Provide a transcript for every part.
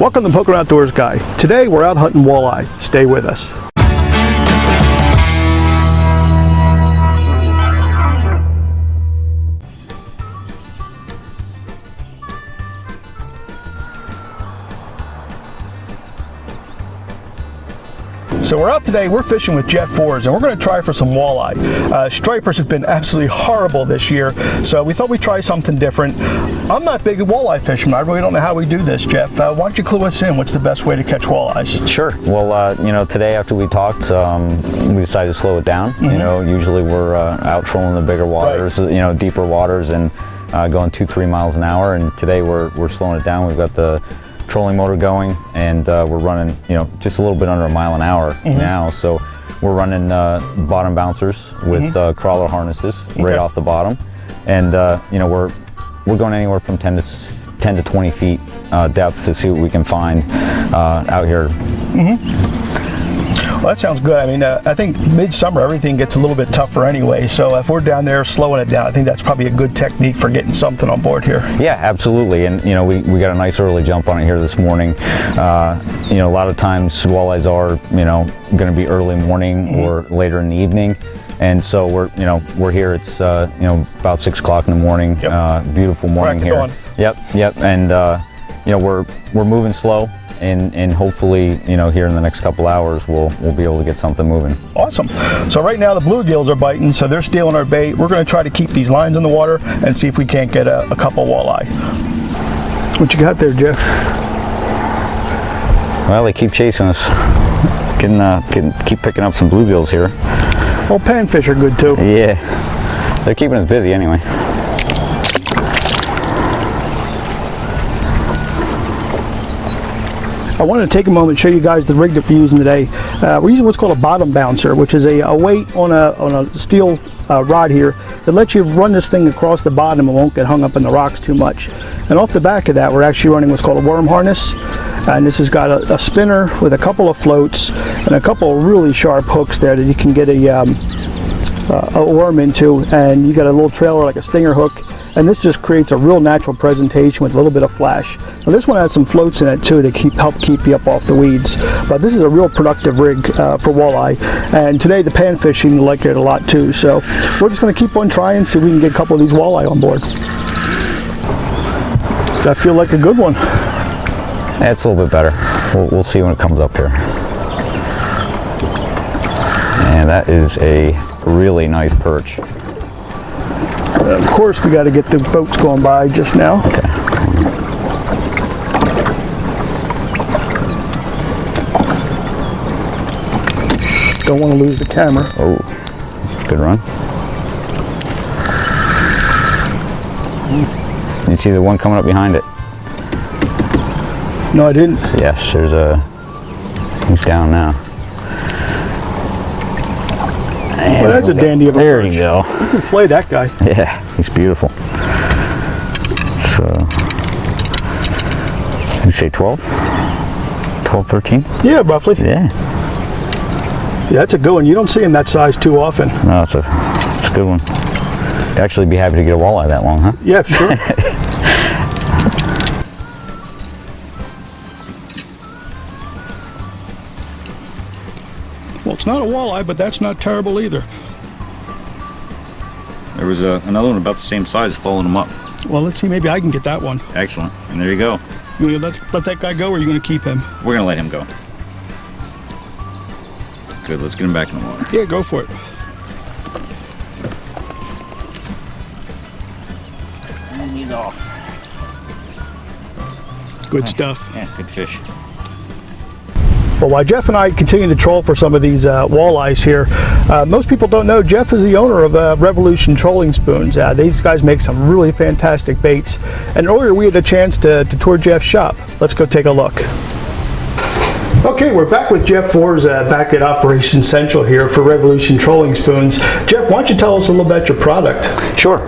Welcome to Pocono Outdoors Guy. Today we're out hunting walleye. Stay with us. So we're out today, we're fishing with Jeff Forbes, and we're going to try for some walleye. Stripers have been absolutely horrible this year, so we thought we'd try something different. I'm not big a walleye fisherman. I really don't know how we do this, Jeff. Why don't you clue us in? What's the best way to catch walleyes? Sure. Well, today after we talked, we decided to slow it down. You know, usually we're out trolling the bigger waters, right. Deeper waters, and going 2-3 miles an hour. And today we're slowing it down. We've got the trolling motor going, and we're running just a little bit under a mile an hour now, so we're running bottom bouncers with crawler harnesses right off the bottom, and we're going anywhere from 10 to 20 feet depth to see what we can find out here. Well, that sounds good. I mean, I think midsummer everything gets a little bit tougher anyway, so if we're down there slowing it down, I think that's probably a good technique for getting something on board here. Yeah, absolutely. And we got a nice early jump on it here this morning. A lot of times walleyes are going to be early morning or later in the evening, and so we're here. It's about 6 o'clock in the morning. Beautiful morning here. Yep. And we're moving slow. And hopefully, here in the next couple hours, we'll be able to get something moving. Awesome. So right now the bluegills are biting, so they're stealing our bait. We're going to try to keep these lines in the water and see if we can't get a couple walleye. What you got there, Jeff? Well, they keep chasing us. Keep picking up some bluegills here. Well, panfish are good too. Yeah, they're keeping us busy anyway. I wanted to take a moment and show you guys the rig that we're using today. We're using what's called a bottom bouncer, which is a weight on a steel rod here that lets you run this thing across the bottom and won't get hung up in the rocks too much. And off the back of that, we're actually running what's called a worm harness. And this has got a spinner with a couple of floats and a couple of really sharp hooks there that you can get a worm into, and you got a little trailer like a stinger hook, and this just creates a real natural presentation with a little bit of flash. Now this one has some floats in it too to help keep you up off the weeds, but this is a real productive rig for walleye, and today the panfish seem to like it a lot too, so we're just going to keep on trying and see if we can get a couple of these walleye on board. Does that feel like a good one? It's a little bit better. We'll see when it comes up here. And that is a really nice perch. Of course, we got to get the boats going by just now. Okay. Don't want to lose the camera. Oh, that's a good run. You see the one coming up behind it? No, I didn't. Yes, he's down now. Well, that's a dandy of a There perch. you go. You can play that guy. Yeah, he's beautiful. So, you say 12? 12, 13? Yeah, roughly. Yeah. Yeah, that's a good one. You don't see him that size too often. No, it's a good one. You'd actually be happy to get a walleye that long, huh? Yeah, sure. Well, it's not a walleye, but that's not terrible either. There was another one about the same size following him up. Well, let's see. Maybe I can get that one. Excellent. And there you go. You want to let that guy go, or are you going to keep him? We're going to let him go. Good. Let's get him back in the water. Yeah, go for it. And he's off. Good stuff. Yeah, good fish. Well, while Jeff and I continue to troll for some of these walleyes here, most people don't know Jeff is the owner of Revolution Trolling Spoons. These guys make some really fantastic baits. And earlier we had a chance to tour Jeff's shop. Let's go take a look. Okay, we're back with Jeff Forbes back at Operation Central here for Revolution Trolling Spoons. Jeff, why don't you tell us a little about your product? Sure.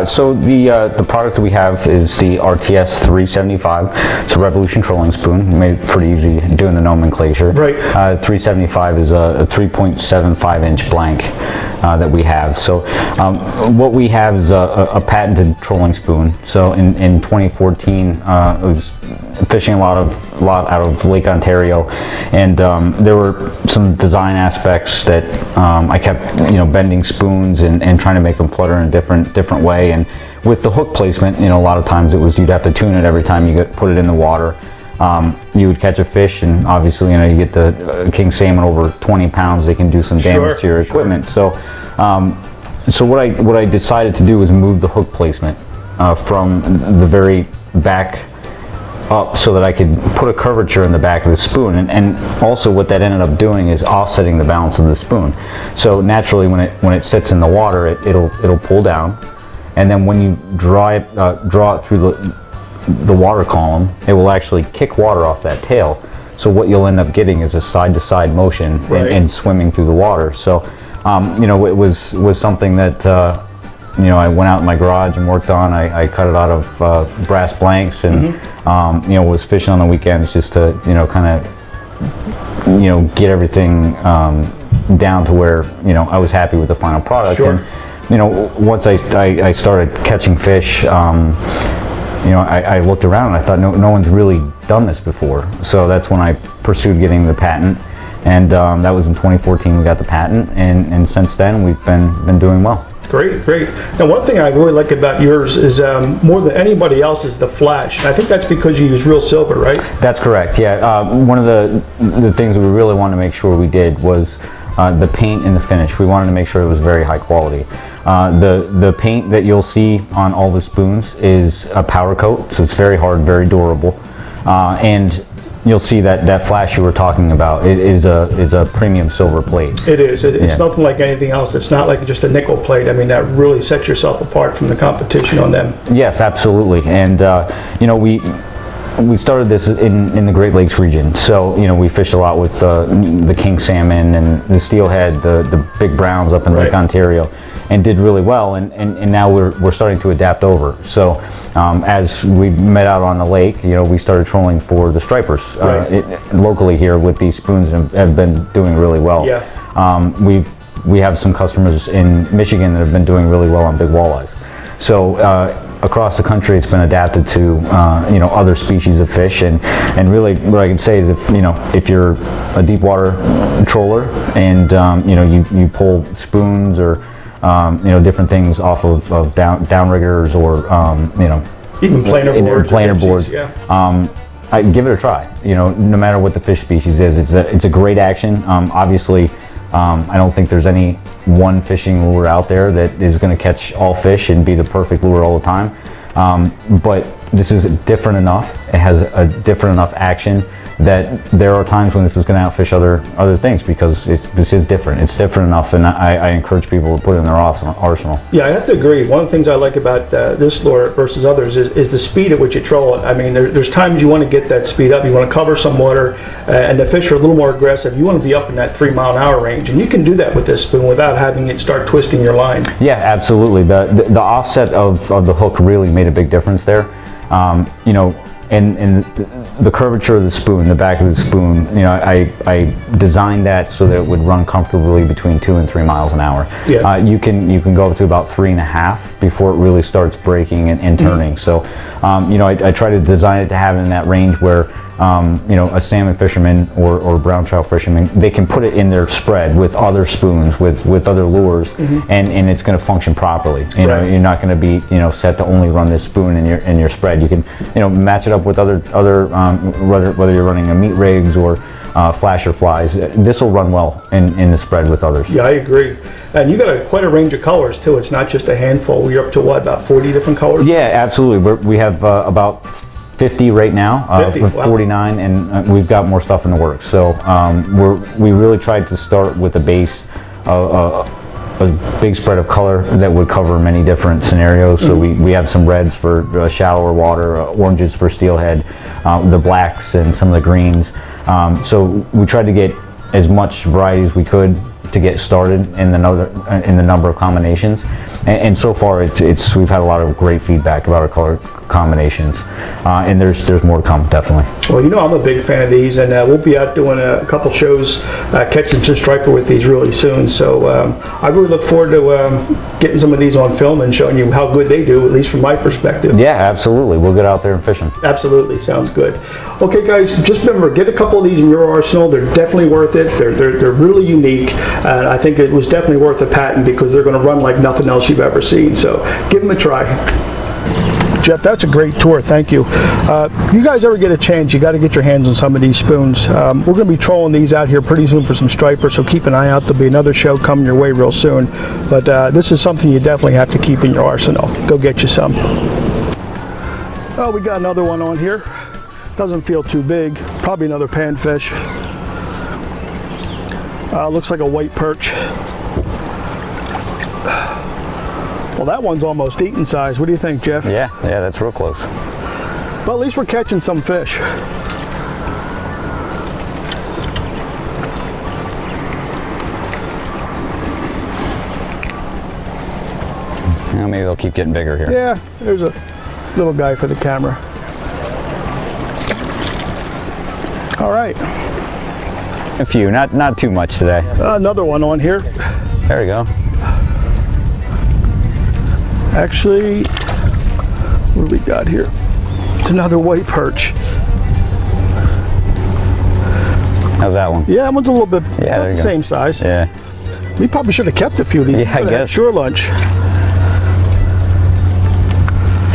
So the product that we have is the RTS 375. It's a Revolution trolling spoon. We made it pretty easy doing the nomenclature. Right. 375 is a 3.75 inch blank that we have. So what we have is a patented trolling spoon. So in 2014, I was fishing a lot of lot out of Lake Ontario, and there were some design aspects that I kept, bending spoons and trying to make them flutter in a different way. And with the hook placement, a lot of times it was you'd have to tune it every time you put it in the water. You would catch a fish, and obviously, you get the king salmon over 20 pounds, they can do some damage to your equipment. So, so what I decided to do was move the hook placement from the very back up so that I could put a curvature in the back of the spoon, and also what that ended up doing is offsetting the balance of the spoon. So naturally, when it sits in the water, it'll pull down, and then when you draw it through the water column, it will actually kick water off that tail. So what you'll end up getting is a side-to-side motion and swimming through the water. So it was something that I went out in my garage and worked on. I cut it out of brass blanks, and was fishing on the weekends just to kind of get everything down to where I was happy with the final product. And once I started catching fish, I looked around and I thought no one's really done this before. So that's when I pursued getting the patent, and that was in 2014 we got the patent, and since then we've been doing well. Great. Now, one thing I really like about yours is more than anybody else is the flash. I think that's because you use real silver, right? That's correct. Yeah. One of the things that we really wanted to make sure we did was the paint and the finish. We wanted to make sure it was very high quality. The paint that you'll see on all the spoons is a powder coat, so it's very hard, very durable, and you'll see that flash you were talking about. It is a premium silver plate. It is. It's nothing like anything else. It's not like just a nickel plate. I mean, that really sets yourself apart from the competition on them. Yes, absolutely. And we started this in the Great Lakes region, so we fished a lot with the king salmon and the steelhead, the big browns up in Lake Ontario, and did really well. And now we're starting to adapt over. So as we met out on the lake, we started trolling for the stripers locally here with these spoons, and have been doing really well. We have some customers in Michigan that have been doing really well on big walleyes. So across the country, it's been adapted to other species of fish, and really what I can say is if you're a deep water troller and you pull spoons or different things off of downriggers or even planer boards. I give it a try. No matter what the fish species is, it's a great action. Obviously, I don't think there's any one fishing lure out there that is going to catch all fish and be the perfect lure all the time. But this is different enough. It has a different enough action that there are times when this is going to outfish other things, because this is different. It's different enough, and I encourage people to put it in their arsenal. Yeah, I have to agree. One of the things I like about this lure versus others is the speed at which you troll it. I mean, there's times you want to get that speed up. You want to cover some water, and the fish are a little more aggressive. You want to be up in that 3-mile-an-hour range, and you can do that with this spoon without having it start twisting your line. Yeah, absolutely. The offset of the hook really made a big difference there. And the curvature of the spoon, the back of the spoon, I designed that so that it would run comfortably between 2 and 3 miles an hour. You can go up to about 3.5 before it really starts breaking and turning. So, I try to design it to have it in that range where, a salmon fisherman or brown trout fisherman, they can put it in their spread with other spoons, with other lures, and it's going to function properly. You're not going to be set to only run this spoon in your spread. You can match it up with other whether you're running a meat rigs or flasher flies. This will run well in the spread with others. Yeah, I agree. And you got quite a range of colors too. It's not just a handful. You're up to what, about 40 different colors? Yeah, absolutely. We have about 50 right now, 50, with 49, and we've got more stuff in the works. So we really tried to start with a base, a big spread of color that would cover many different scenarios. So we have some reds for shallower water, oranges for steelhead, the blacks and some of the greens. So we tried to get as much variety as we could to get started in the number of combinations. And so far, we've had a lot of great feedback about our color combinations, and there's more to come, definitely. Well, you know I'm a big fan of these, and we'll be out doing a couple shows, catching some striper with these really soon. So I really look forward to getting some of these on film and showing you how good they do, at least from my perspective. Yeah, absolutely. We'll get out there and fish them. Absolutely, sounds good. Okay, guys, just remember, get a couple of these in your arsenal. They're definitely worth it. They're really unique, and I think it was definitely worth a patent because they're going to run like nothing else you've ever seen. So give them a try. Jeff, that's a great tour. Thank you. You guys ever get a chance, you got to get your hands on some of these spoons. We're going to be trolling these out here pretty soon for some striper, so keep an eye out. There'll be another show coming your way real soon. But this is something you definitely have to keep in your arsenal. Go get you some. Oh, we got another one on here. Doesn't feel too big. Probably another panfish. Looks like a white perch. Well, that one's almost eaten size. What do you think, Jeff? Yeah, that's real close. Well, at least we're catching some fish. Now maybe they'll keep getting bigger here. Yeah, there's a little guy for the camera. All right. A few, not too much today. Another one on here. There we go. Actually, what do we got here? It's another white perch. How's that one? Yeah, that one's a little bit there you go. same size. Yeah. We probably should have kept a few of these. Yeah, I guess. Sure lunch.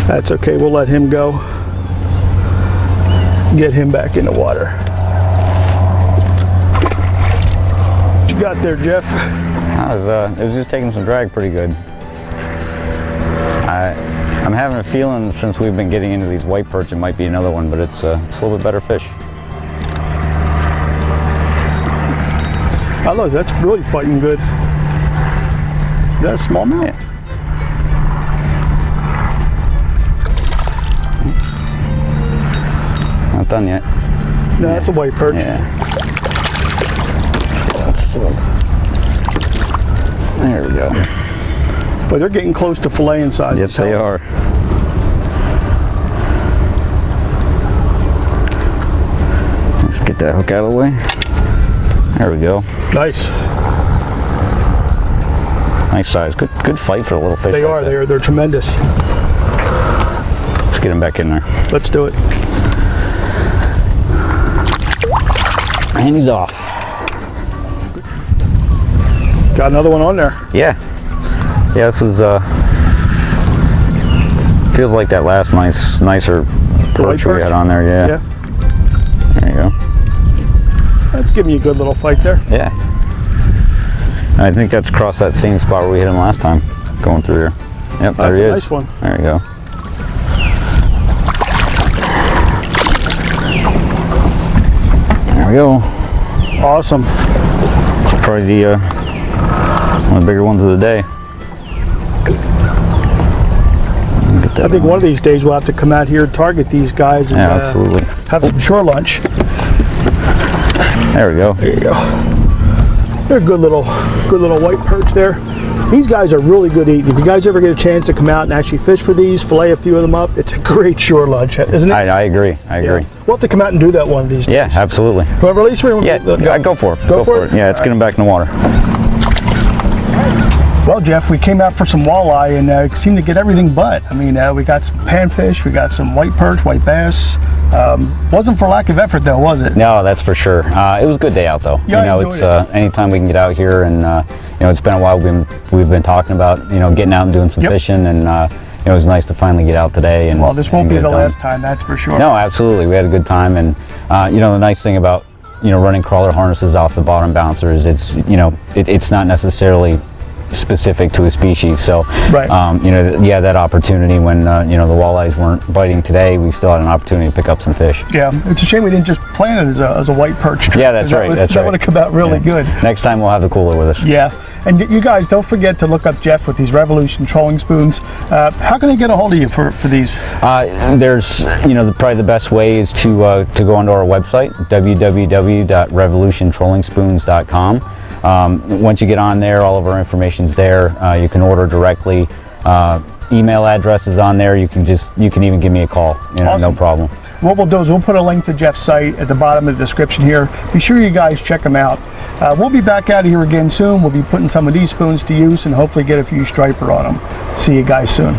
That's okay, we'll let him go. Get him back in the water. What you got there, Jeff? It was just taking some drag pretty good. I'm having a feeling since we've been getting into these white perch, it might be another one, but it's a little bit better fish. I love that's really fighting good. Is that a smallmouth? Yeah. Not done yet. No, that's a white perch. Yeah. There we go. But they're getting close to filleting size. Yes, they are. Let's get that hook out of the way. There we go. Nice. Nice size. Good fight for a little fish. They are. They're tremendous. Let's get him back in there. Let's do it. And he's off. Got another one on there. Yeah. Yeah, this was feels like that last nicer perch we had on there. Yeah. There you go. That's giving you a good little fight there. Yeah. I think that's across that same spot where we hit him last time, going through here. Yep, there he is. Nice one. There you go. There we go. Awesome. Probably the one of the bigger ones of the day. I think one of these days we'll have to come out here and target these guys and absolutely. Have some shore lunch. There we go. There you go. They're a good little white perch there. These guys are really good eating. If you guys ever get a chance to come out and actually fish for these, fillet a few of them up, it's a great shore lunch, isn't it? I agree. I agree. Yeah. We'll have to come out and do that one of these days. Yeah, absolutely. You want to release me? Yeah, go for it. Go for it? Yeah, let's get him back in the water. Well, Jeff, we came out for some walleye and seemed to get everything but. I mean, we got some panfish, we got some white perch, white bass. Wasn't for lack of effort though, was it? No, that's for sure. It was a good day out though. Yeah, you know, it's anytime we can get out here, and you know, it's been a while. We've been talking about getting out and doing some fishing, and it was nice to finally get out today. And well, this won't be the last time, that's for sure. No, absolutely. We had a good time, and the nice thing about running crawler harnesses off the bottom bouncers, it's not necessarily specific to a species. So that opportunity when the walleyes weren't biting today, we still had an opportunity to pick up some fish. Yeah, it's a shame we didn't just plan it as a white perch trip. Yeah, that's right. That would have come out really good. Next time we'll have the cooler with us. Yeah, and you guys don't forget to look up Jeff with these Revolution trolling spoons. How can they get a hold of you for these? There's probably the best way is to go onto our website, www.revolutiontrollingspoons.com. Once you get on there, all of our information's there. You can order directly. Email address is on there. You can even give me a call. You know, Awesome. no problem. What we'll do is we'll put a link to Jeff's site at the bottom of the description here. Be sure you guys check him out. We'll be back out of here again soon. We'll be putting some of these spoons to use and hopefully get a few striper on them. See you guys soon.